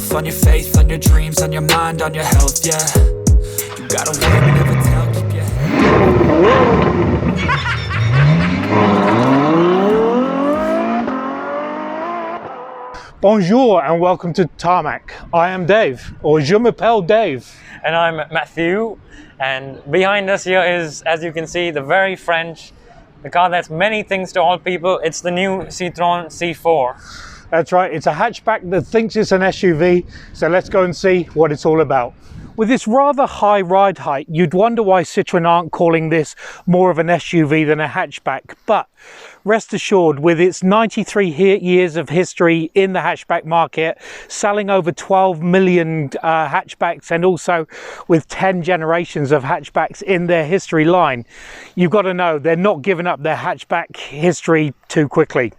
yourself, on your faith, on your dreams, on your mind, on your health, yeah. You gotta work, never tell, keep your head. Bonjour and welcome to Tarmac. I am Dave, or Je m'appelle Dave. And I'm Matthew, and behind us here is, as you can see, the very French, the car that's many things to all people. It's the new Citroen C4. That's right, it's a hatchback that thinks it's an SUV, so let's go and see what it's all about. With this rather high ride height, you'd wonder why Citroen aren't calling this more of an SUV than a hatchback, but rest assured, with its 93 years of history in the hatchback market, selling over 12 million hatchbacks, and also with 10 generations of hatchbacks in their history line, you've got to know they're not giving up their hatchback history too quickly.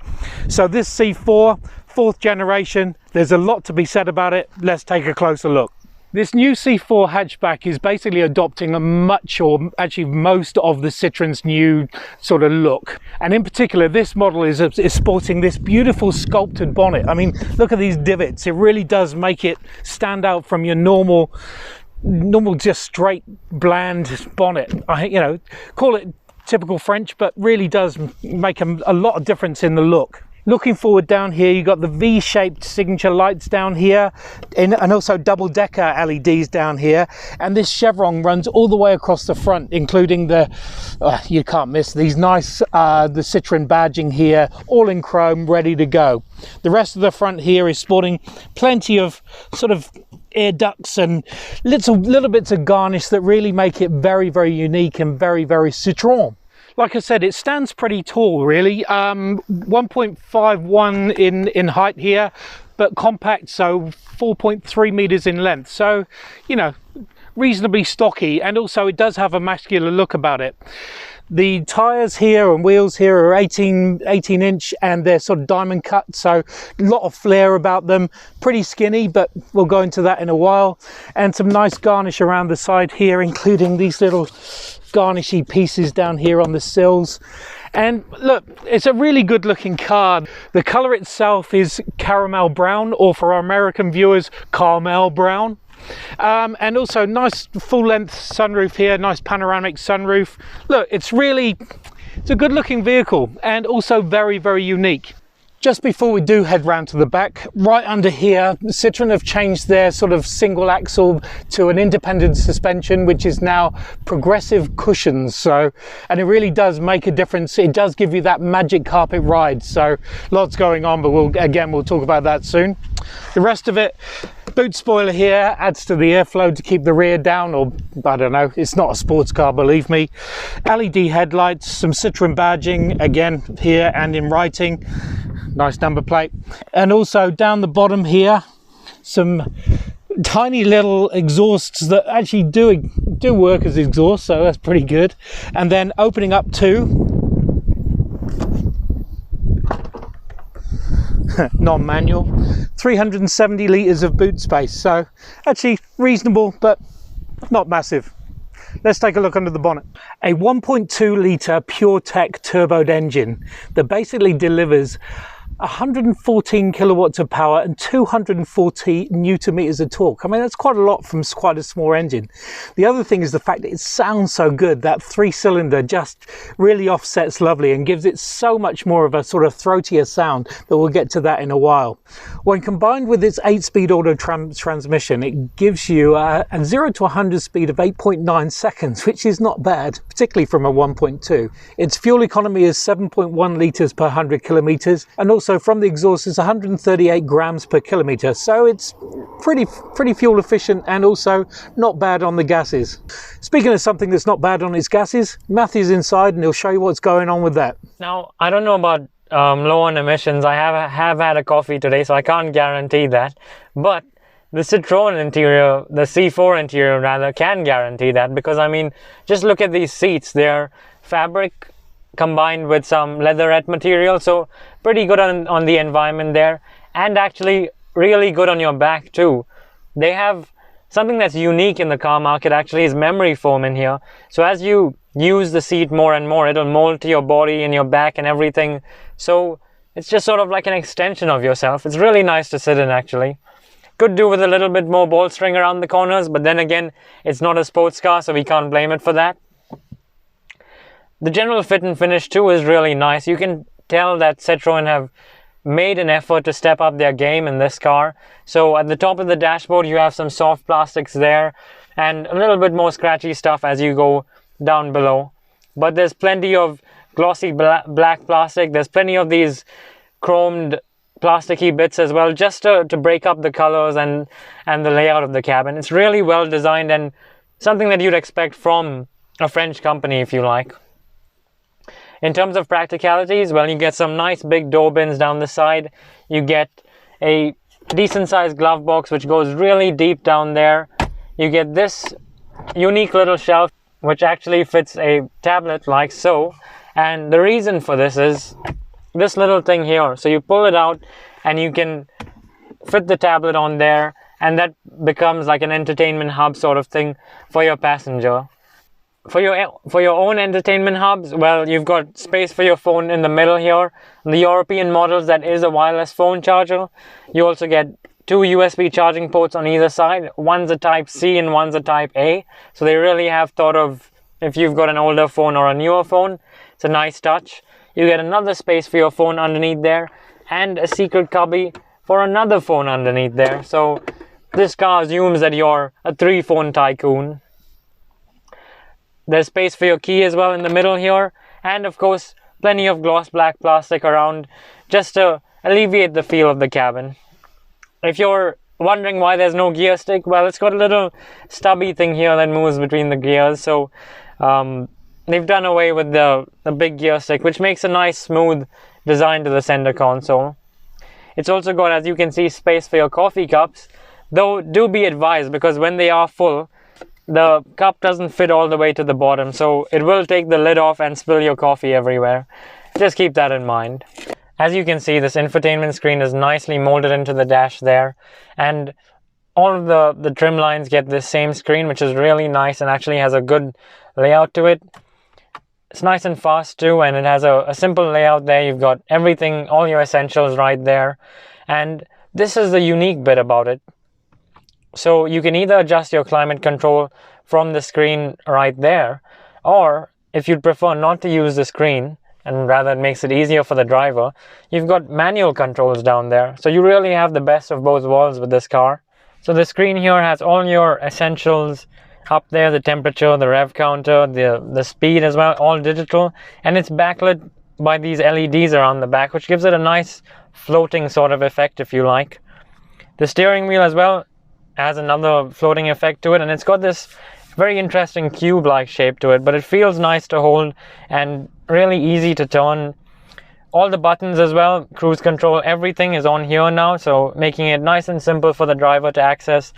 So this C4, fourth generation, there's a lot to be said about it. Let's take a closer look. This new C4 hatchback is basically adopting much, or actually most, of the Citroen's new sort of look. And in particular, this model is sporting this beautiful sculpted bonnet. I mean, look at these divots. It really does make it stand out from your normal just straight, bland bonnet. Call it typical French, but really does make a lot of difference in the look. Looking forward down here, you've got the V-shaped signature lights down here, and also double-decker LEDs down here. And this chevron runs all the way across the front, including the, you can't miss these nice, the Citroen badging here, all in chrome, ready to go. The rest of the front here is sporting plenty of sort of air ducts and little bits of garnish that really make it very, very unique and very, very Citroen. Like I said, it stands pretty tall, really. 1.51 in height here, but compact, so 4.3 meters in length. So, reasonably stocky, and also it does have a muscular look about it. The tyres here and wheels here are 18 inch, and they're sort of diamond cut, so a lot of flair about them. Pretty skinny, but we'll go into that in a while. And some nice garnish around the side here, including these little garnishy pieces down here on the sills. And look, it's a really good looking car. The color itself is caramel brown, or for our American viewers, caramel brown. And also nice full length sunroof here, nice panoramic sunroof. Look, it's a good looking vehicle, and also very, very unique. Just before we do head round to the back, right under here, Citroen have changed their sort of single axle to an independent suspension, which is now progressive cushions. So, and it really does make a difference. It does give you that magic carpet ride. So lots going on, but we'll talk about that soon. The rest of it, boot spoiler here adds to the airflow to keep the rear down, or I don't know, it's not a sports car, believe me. LED headlights, some Citroen badging, again here and in writing. Nice number plate. And also down the bottom here, some tiny little exhausts that actually do work as exhaust, so that's pretty good. And then opening up to non-manual, 370 litres of boot space, so actually reasonable, but not massive. Let's take a look under the bonnet. A 1.2 litre PureTech turboed engine that basically delivers 114 kilowatts of power and 240 newton meters of torque. I mean, that's quite a lot from quite a small engine. The other thing is the fact that it sounds so good. That 3-cylinder just really offsets lovely and gives it so much more of a sort of throatier sound, but we'll get to that in a while. When combined with its 8-speed auto transmission, it gives you a 0 to 100 speed of 8.9 seconds, which is not bad, particularly from a 1.2. Its fuel economy is 7.1 litres per 100 kilometres, and also from the exhaust is 138 grams per kilometre, so it's pretty fuel efficient, and also not bad on the gases. Speaking of something that's not bad on its gases, Matthew's inside and he'll show you what's going on with that. Now, I don't know about low on emissions. I have had a coffee today, so I can't guarantee that, but the Citroen interior, the C4 interior rather, can guarantee that, because I mean, just look at these seats. They're fabric combined with some leatherette material, so pretty good on the environment there, and actually really good on your back too. They have something that's unique in the car market, actually, is memory foam in here. So as you use the seat more and more, it'll mold to your body and your back and everything, so it's just sort of like an extension of yourself. It's really nice to sit in, actually. Could do with a little bit more bolstering around the corners, but then again, it's not a sports car, so we can't blame it for that. The general fit and finish too is really nice. You can tell that Citroen have made an effort to step up their game in this car. So at the top of the dashboard, you have some soft plastics there and a little bit more scratchy stuff as you go down below. But there's plenty of glossy black plastic. There's plenty of these chromed plasticky bits as well, just to break up the colors and the layout of the cabin. It's really well designed and something that you'd expect from a French company, if you like. In terms of practicalities, well, you get some nice big door bins down the side. You get a decent sized glove box which goes really deep down there. You get this unique little shelf which actually fits a tablet like so, and the reason for this is this little thing here. So you pull it out and you can fit the tablet on there, and that becomes like an entertainment hub sort of thing for your passenger. For your own entertainment hubs, well, you've got space for your phone in the middle here. The European models, that is a wireless phone charger. You also get 2 USB charging ports on either side. One's a Type C and one's a Type A. So they really have thought of if you've got an older phone or a newer phone. It's a nice touch. You get another space for your phone underneath there and a secret cubby for another phone underneath there. So this car assumes that you're a 3-phone tycoon. There's space for your key as well in the middle here, and of course plenty of gloss black plastic around just to alleviate the feel of the cabin. If you're wondering why there's no gear stick, well, it's got a little stubby thing here that moves between the gears, so they've done away with the big gear stick, which makes a nice smooth design to the center console. It's also got, as you can see, space for your coffee cups, though do be advised, because when they are full, the cup doesn't fit all the way to the bottom, so it will take the lid off and spill your coffee everywhere. Just keep that in mind. As you can see, this infotainment screen is nicely molded into the dash there, and all of the trim lines get this same screen, which is really nice and actually has a good layout to it. It's nice and fast too, and it has a simple layout there. You've got everything, all your essentials right there, and this is the unique bit about it. So you can either adjust your climate control from the screen right there, or if you'd prefer not to use the screen and rather it makes it easier for the driver, you've got manual controls down there. So you really have the best of both worlds with this car. So the screen here has all your essentials up there, the temperature, the rev counter, the speed as well, all digital, and it's backlit by these LEDs around the back, which gives it a nice floating sort of effect, if you like. The steering wheel as well has another floating effect to it, and it's got this very interesting cube-like shape to it, but it feels nice to hold and really easy to turn. All the buttons as well, cruise control, everything is on here now, so making it nice and simple for the driver to access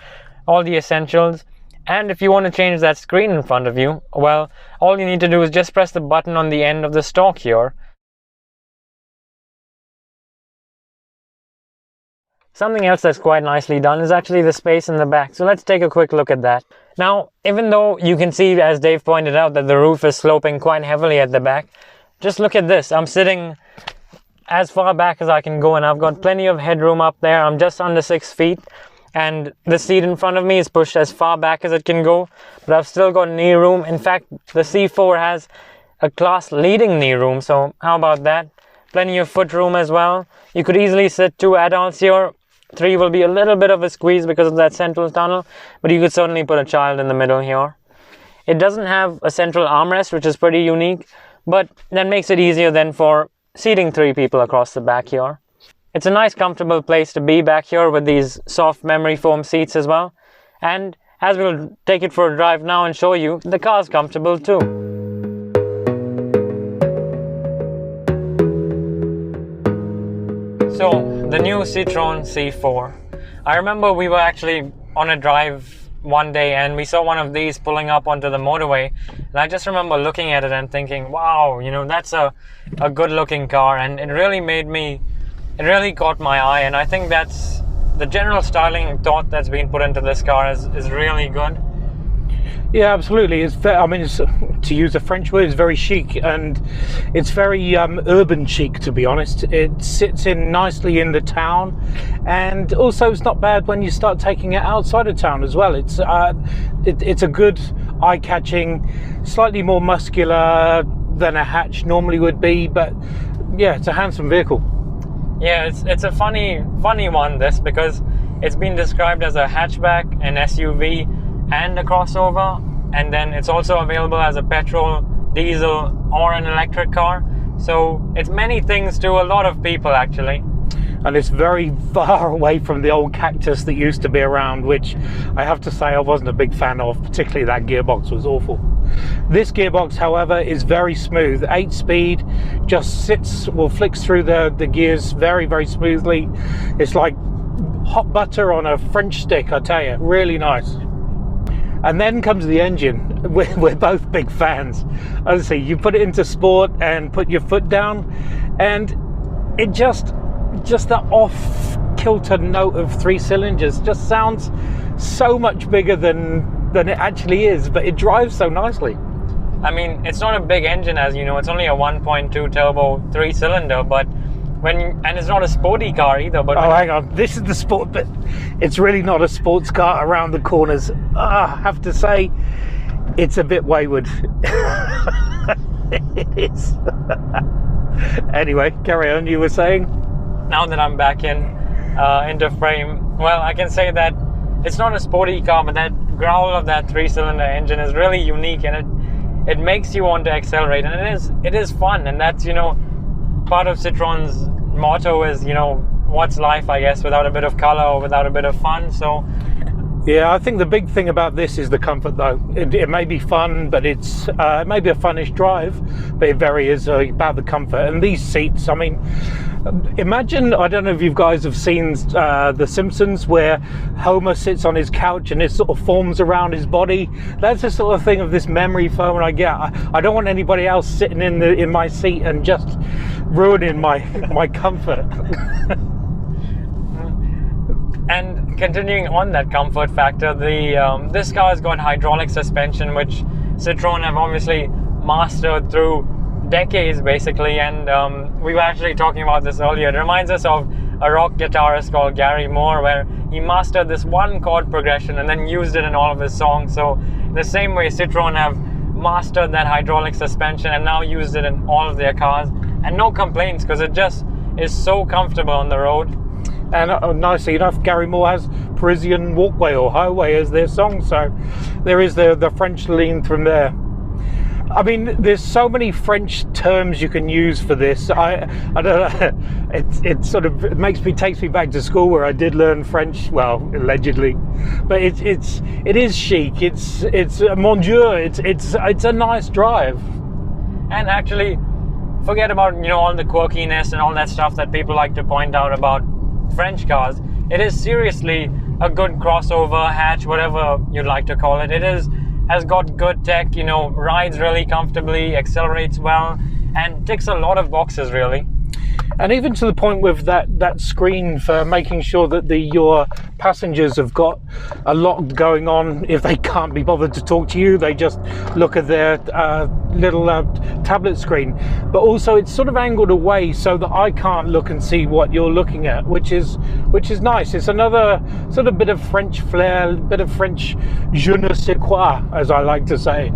all the essentials. And if you want to change that screen in front of you, well, all you need to do is just press the button on the end of the stalk here. Something else that's quite nicely done is actually the space in the back. So let's take a quick look at that. Now, even though you can see, as Dave pointed out, that the roof is sloping quite heavily at the back, just look at this. I'm sitting as far back as I can go, and I've got plenty of headroom up there. I'm just under 6 feet, and the seat in front of me is pushed as far back as it can go, but I've still got knee room. In fact, the C4 has a class leading knee room, so how about that? Plenty of foot room as well. You could easily sit 2 adults here. 3 will be a little bit of a squeeze because of that central tunnel, but you could certainly put a child in the middle here. It doesn't have a central armrest, which is pretty unique, but that makes it easier then for seating 3 people across the back here. It's a nice comfortable place to be back here with these soft memory foam seats as well. And as we'll take it for a drive now and show you, the car's comfortable too. So, the new Citroen C4. I remember we were actually on a drive one day and we saw one of these pulling up onto the motorway, and I just remember looking at it and thinking, wow, you know, that's a good looking car, and it really caught my eye, and I think that's the general styling thought that's been put into this car is really good. Yeah, absolutely. I mean, to use a French word, it's very chic, and it's very urban chic, to be honest. It sits in nicely in the town, and also it's not bad when you start taking it outside of town as well. It's a good, eye-catching, slightly more muscular than a hatch normally would be, but yeah, it's a handsome vehicle. Yeah, it's a funny one, this, because it's been described as a hatchback, an SUV, and a crossover, and then it's also available as a petrol, diesel, or an electric car. So it's many things to a lot of people, actually. And it's very far away from the old cactus that used to be around, which I have to say I wasn't a big fan of. Particularly that gearbox was awful. This gearbox, however, is very smooth. 8-speed, just flicks through the gears very, very smoothly. It's like hot butter on a French stick, I tell you. Really nice. And then comes the engine. We're both big fans. Honestly, you put it into sport and put your foot down, and it just that off-kilter note of 3 cylinders just sounds so much bigger than it actually is, but it drives so nicely. I mean, it's not a big engine, as you know. It's only a 1.2 turbo 3-cylinder, but and it's not a sporty car either. But hang on, this is the sport bit. It's really not a sports car around the corners. I have to say, it's a bit wayward. It is. Anyway, carry on. You were saying? Now that I'm back into frame, well, I can say that it's not a sporty car, but that growl of that 3-cylinder engine is really unique, and it makes you want to accelerate, and it is fun. And that's, you know, part of Citroen's motto is, you know, what's life, I guess, without a bit of color or without a bit of fun. So yeah, I think the big thing about this is the comfort, though. It may be fun, but it may be a funnish drive, but it very is about the comfort. And these seats, I mean, imagine, I don't know if you guys have seen The Simpsons, where Homer sits on his couch and it sort of forms around his body. That's the sort of thing of this memory foam I get. I don't want anybody else sitting in my seat and just ruining my comfort. And continuing on that comfort factor, this car has got hydraulic suspension, which Citroen have obviously mastered through decades, basically. And we were actually talking about this earlier. It reminds us of a rock guitarist called Gary Moore, where he mastered this one chord progression and then used it in all of his songs. So in the same way, Citroen have mastered that hydraulic suspension and now used it in all of their cars, and no complaints, because it just is so comfortable on the road. And nicely enough, Gary Moore has Parisian Walkway or Highway as their song, so there is the French lean from there. I mean, there's so many French terms you can use for this. I don't know. It sort of takes me back to school where I did learn French. Well, allegedly, but it is chic. It's mon Dieu. It's a nice drive. And actually, forget about, you know, all the quirkiness and all that stuff that people like to point out about French cars. It is seriously a good crossover, hatch, whatever you'd like to call it. It has got good tech, you know, rides really comfortably, accelerates well, and ticks a lot of boxes, really. And even to the point with that screen for making sure that your passengers have got a lot going on. If they can't be bothered to talk to you, they just look at their little tablet screen. But also it's sort of angled away so that I can't look and see what you're looking at, which is nice. It's another sort of bit of French flair, bit of French je ne sais quoi, as I like to say.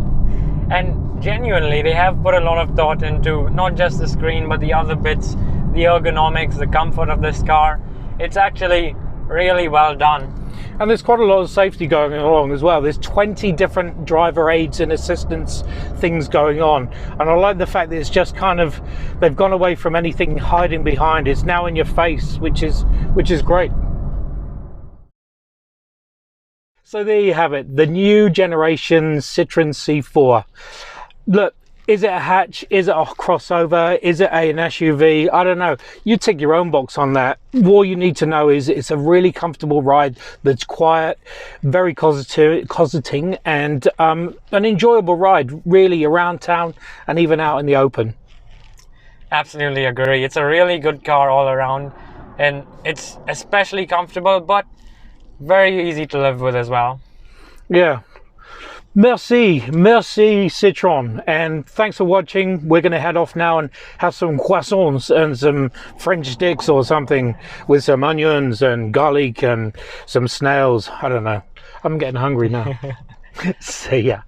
And genuinely, they have put a lot of thought into not just the screen, but the other bits, the ergonomics, the comfort of this car. It's actually really well done. And there's quite a lot of safety going along as well. There's 20 different driver aids and assistance things going on. And I like the fact that it's just kind of, they've gone away from anything hiding behind. It's now in your face, which is great. So there you have it, the new generation Citroen C4. Look, is it a hatch? Is it a crossover? Is it an SUV? I don't know. You tick your own box on that. All you need to know is it's a really comfortable ride that's quiet, very cosseting, and an enjoyable ride, really, around town and even out in the open. Absolutely agree. It's a really good car all around, and it's especially comfortable, but very easy to live with as well. Yeah. Merci Citroen, and thanks for watching. We're going to head off now and have some croissants and some French sticks or something with some onions and garlic and some snails. I don't know. I'm getting hungry now. See ya.